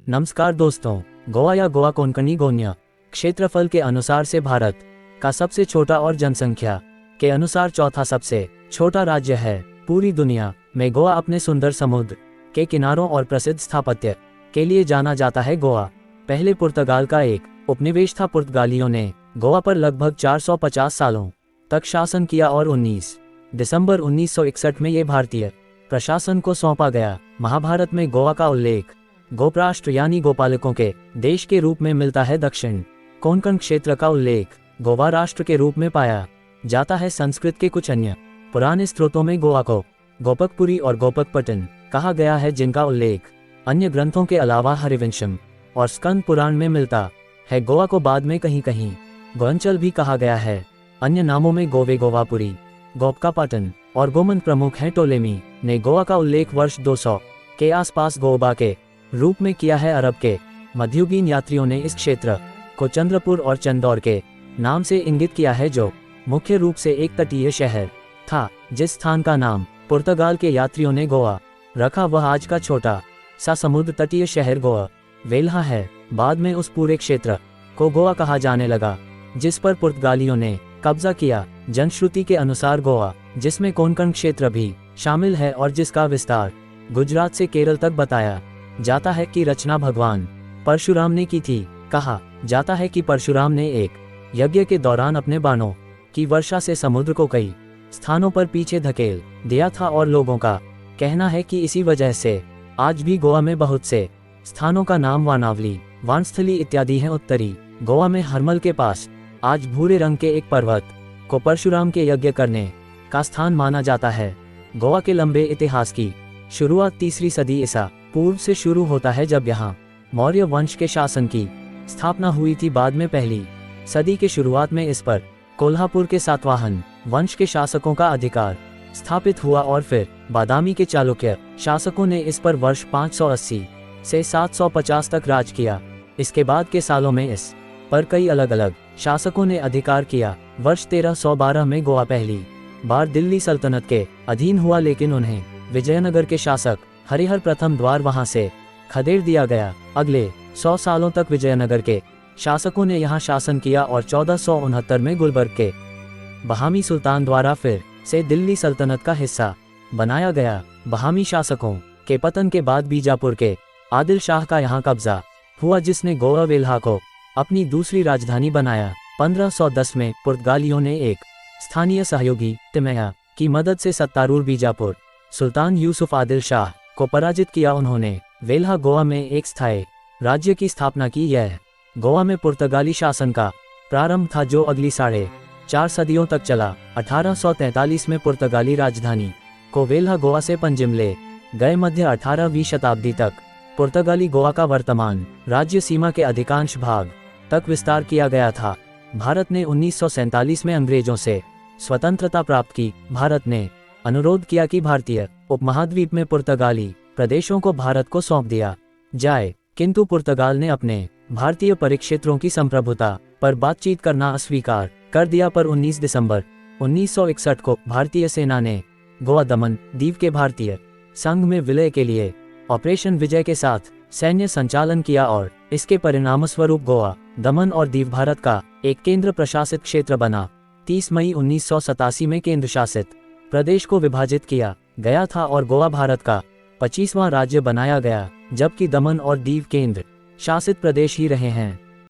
नमस्कार दोस्तों, गोवा या गोवा कोंकणी गोन्या क्षेत्रफल के अनुसार से भारत का सबसे छोटा और जनसंख्या के अनुसार चौथा सबसे छोटा राज्य है। पूरी दुनिया में गोवा अपने सुंदर समुद्र के किनारों और प्रसिद्ध स्थापत्य के लिए जाना जाता है। गोवा पहले पुर्तगाल का एक उपनिवेश था। पुर्तगालियों ने गोवा पर लगभग 450 सालों तक शासन किया और 19 दिसंबर 1961 में ये भारतीय प्रशासन को सौंपा गया। महाभारत में गोवा का उल्लेख गोपराष्ट्र यानी गोपालकों के देश के रूप में मिलता है। दक्षिण कोंकण क्षेत्र का उल्लेख गोवा राष्ट्र के रूप में पाया जाता है। संस्कृत के कुछ अन्य पुराने स्रोतों में गोवा को गोपकपुरी और गोपकपट्टन कहा गया है, जिनका उल्लेख अन्य ग्रंथों के अलावा हरिवंशम और स्कंद पुराण में मिलता है। गोवा को बाद में कहीं कहीं गोअंचल भी कहा गया है। अन्य नामों में गोवे, गोवापुरी, गोपकापाटन और गोमन प्रमुख हैं। टोलेमी ने गोवा का उल्लेख वर्ष 200 के आसपास गोवा के रूप में किया है। अरब के मध्ययुगीन यात्रियों ने इस क्षेत्र को चंद्रपुर और चंदौर के नाम से इंगित किया है, जो मुख्य रूप से एक तटीय शहर था। जिस स्थान का नाम पुर्तगाल के यात्रियों ने गोवा रखा, वह आज का छोटा सा समुद्र तटीय शहर गोवा वेल्हा है। बाद में उस पूरे क्षेत्र को गोवा कहा जाने लगा, जिस पर पुर्तगालियों ने कब्जा किया। जनश्रुति के अनुसार गोवा, जिसमें कोंकण क्षेत्र भी शामिल है और जिसका विस्तार गुजरात से केरल तक बताया जाता है की रचना भगवान परशुराम ने की थी। कहा जाता है कि परशुराम ने एक यज्ञ के दौरान अपने बाणों की वर्षा से समुद्र को कई स्थानों पर पीछे धकेल दिया था, और लोगों का कहना है कि इसी वजह से आज भी गोवा में बहुत से स्थानों का नाम वानावली, वानस्थली इत्यादि हैं। उत्तरी गोवा में हरमल के पास आज भूरे रंग के एक पर्वत को परशुराम के यज्ञ करने का स्थान माना जाता है। गोवा के लंबे इतिहास की शुरुआत 3री सदी ईसा पूर्व से शुरू होता है, जब यहाँ मौर्य वंश के शासन की स्थापना हुई थी। बाद में 1ली सदी के शुरुआत में इस पर कोल्हापुर के सातवाहन वंश के शासकों का अधिकार स्थापित हुआ और फिर बादामी के चालुक्य शासकों ने इस पर वर्ष 580 से 750 तक राज किया। इसके बाद के सालों में इस पर कई अलग अलग शासकों ने अधिकार किया। वर्ष 1312 में गोवा पहली बार दिल्ली सल्तनत के अधीन हुआ, लेकिन उन्हें विजयनगर के शासक हरिहर प्रथम द्वार वहां से खदेड़ दिया गया। अगले 100 सालों तक विजयनगर के शासकों ने यहां शासन किया और 1469 में गुलबर्ग के बहामी सुल्तान द्वारा फिर से दिल्ली सल्तनत का हिस्सा बनाया गया। बहामी शासकों के पतन के बाद बीजापुर के आदिल शाह का यहां कब्जा हुआ, जिसने गोवा वेल्हा को अपनी दूसरी राजधानी बनाया। 1510 में पुर्तगालियों ने एक स्थानीय सहयोगी तिमैया की मदद से सत्तारूढ़ बीजापुर सुल्तान यूसुफ आदिल शाह को पराजित किया। उन्होंने वेल्हा गोवा में एक स्थायी राज्य की स्थापना की। यह गोवा में पुर्तगाली शासन का प्रारंभ था, जो अगली 4.5 सदियों तक चला। 1843 में पुर्तगाली राजधानी को वेल्हा गोवा से पंजिम ले गए। मध्य 18वीं शताब्दी तक पुर्तगाली गोवा का वर्तमान राज्य सीमा के अधिकांश भाग तक विस्तार किया गया था। भारत ने 1947 में अंग्रेजों से स्वतंत्रता प्राप्त की। भारत ने अनुरोध किया कि भारतीय उपमहाद्वीप में पुर्तगाली प्रदेशों को भारत को सौंप दिया जाए, किंतु पुर्तगाल ने अपने भारतीय परिक्षेत्रों की संप्रभुता पर बातचीत करना अस्वीकार कर दिया। पर 19 दिसंबर 1961 को भारतीय सेना ने गोवा दमन द्वीप के भारतीय संघ में विलय के लिए ऑपरेशन विजय के साथ सैन्य संचालन किया, और इसके परिणामस्वरूप गोवा दमन और दीव भारत का एक केंद्र प्रशासित क्षेत्र बना। 30 मई 1987 में केंद्र शासित प्रदेश को विभाजित किया गया था और गोवा भारत का 25वां राज्य बनाया गया, जबकि दमन और दीव केंद्र शासित प्रदेश ही रहे हैं।